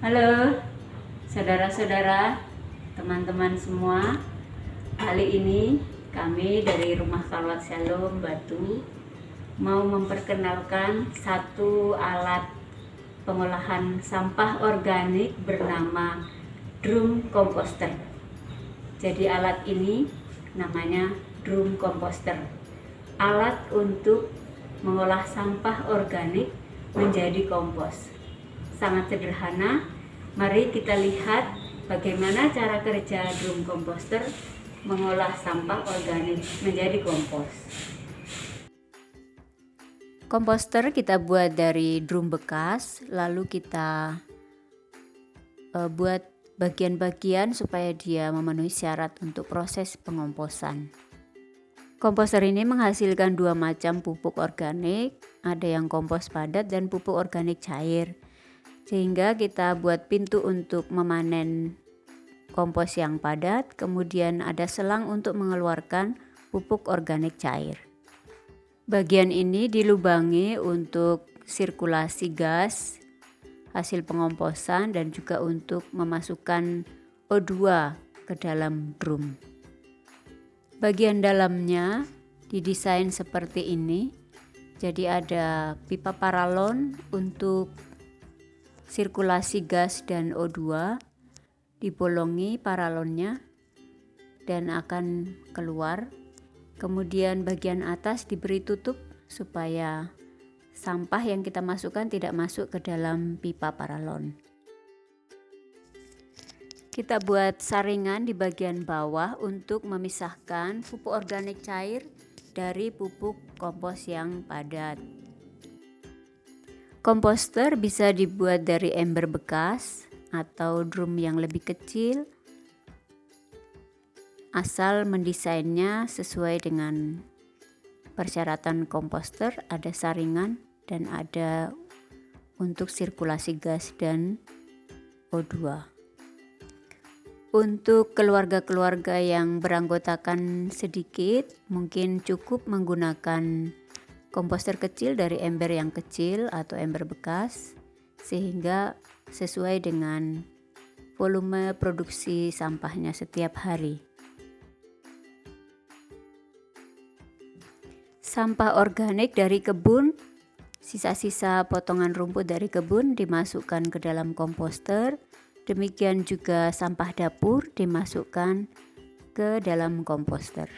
Halo saudara-saudara, teman-teman semua. Kali ini kami dari Rumah Khalwat Shalom Batu mau memperkenalkan satu alat pengolahan sampah organik bernama drum composter. Jadi alat ini namanya drum composter. Alat untuk mengolah sampah organik menjadi kompos. Sangat sederhana. Mari kita lihat bagaimana cara kerja drum composter mengolah sampah organik menjadi kompos. Komposter kita buat dari drum bekas, lalu kita buat bagian-bagian supaya dia memenuhi syarat untuk proses pengomposan. Komposter ini menghasilkan dua macam pupuk organik, ada yang kompos padat dan pupuk organik cair. Sehingga kita buat pintu untuk memanen kompos yang padat, kemudian ada selang untuk mengeluarkan pupuk organik cair. Bagian ini dilubangi untuk sirkulasi gas hasil pengomposan dan juga untuk memasukkan O2 ke dalam drum. Bagian dalamnya didesain seperti ini. Jadi ada pipa paralon untuk sirkulasi gas dan O2, dibolongi paralonnya dan akan keluar. Kemudian bagian atas diberi tutup supaya sampah yang kita masukkan tidak masuk ke dalam pipa paralon. Kita buat saringan di bagian bawah untuk memisahkan pupuk organik cair dari pupuk kompos yang padat. Komposter bisa dibuat dari ember bekas atau drum yang lebih kecil, asal mendesainnya sesuai dengan persyaratan komposter. Ada saringan dan ada untuk sirkulasi gas dan O2. Untuk keluarga-keluarga yang beranggotakan sedikit, mungkin cukup menggunakan komposter kecil dari ember yang kecil atau ember bekas, sehingga sesuai dengan volume produksi sampahnya setiap hari. Sampah organik dari kebun, sisa-sisa potongan rumput dari kebun dimasukkan ke dalam komposter. Demikian juga sampah dapur dimasukkan ke dalam komposter.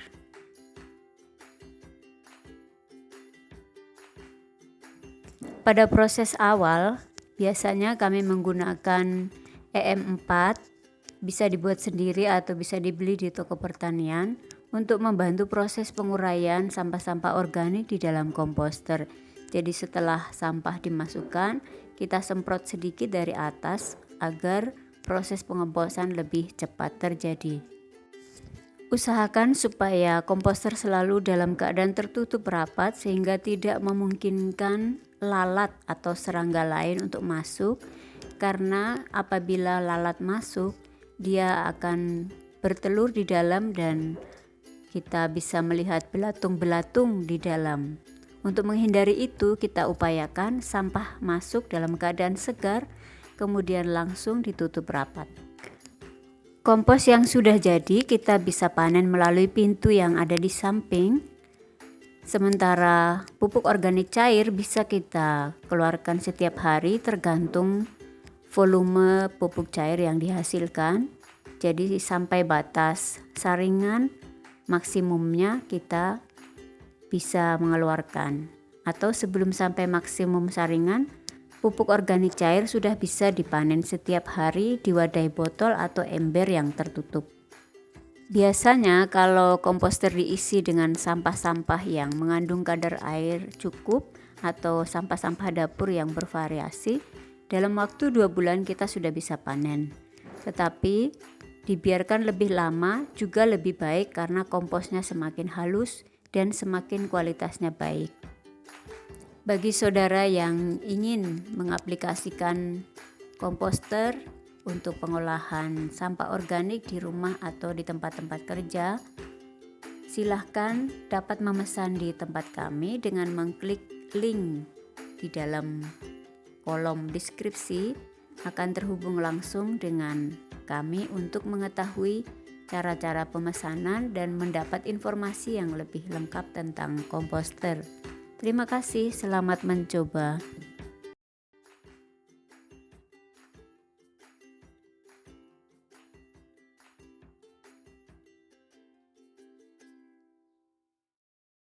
Pada proses awal, biasanya kami menggunakan EM4, bisa dibuat sendiri atau bisa dibeli di toko pertanian untuk membantu proses penguraian sampah-sampah organik di dalam komposter. Jadi setelah sampah dimasukkan, kita semprot sedikit dari atas agar proses pengomposan lebih cepat terjadi. Usahakan supaya komposter selalu dalam keadaan tertutup rapat sehingga tidak memungkinkan lalat atau serangga lain untuk masuk, karena apabila lalat masuk dia akan bertelur di dalam dan kita bisa melihat belatung-belatung di dalam. Untuk menghindari itu, kita upayakan sampah masuk dalam keadaan segar, kemudian langsung ditutup rapat. Kompos yang sudah jadi kita bisa panen melalui pintu yang ada di samping. Sementara pupuk organik cair bisa kita keluarkan setiap hari tergantung volume pupuk cair yang dihasilkan. Jadi sampai batas saringan maksimumnya kita bisa mengeluarkan. Atau sebelum sampai maksimum saringan, pupuk organik cair sudah bisa dipanen setiap hari di wadai botol atau ember yang tertutup. Biasanya kalau komposter diisi dengan sampah-sampah yang mengandung kadar air cukup atau sampah-sampah dapur yang bervariasi, dalam waktu 2 bulan kita sudah bisa panen. Tetapi dibiarkan lebih lama juga lebih baik karena komposnya semakin halus dan semakin kualitasnya baik. Bagi saudara yang ingin mengaplikasikan komposter untuk pengolahan sampah organik di rumah atau di tempat-tempat kerja, silahkan dapat memesan di tempat kami dengan mengklik link di dalam kolom deskripsi akan terhubung langsung dengan kami untuk mengetahui cara-cara pemesanan dan mendapat informasi yang lebih lengkap tentang komposter. Terima kasih, selamat mencoba.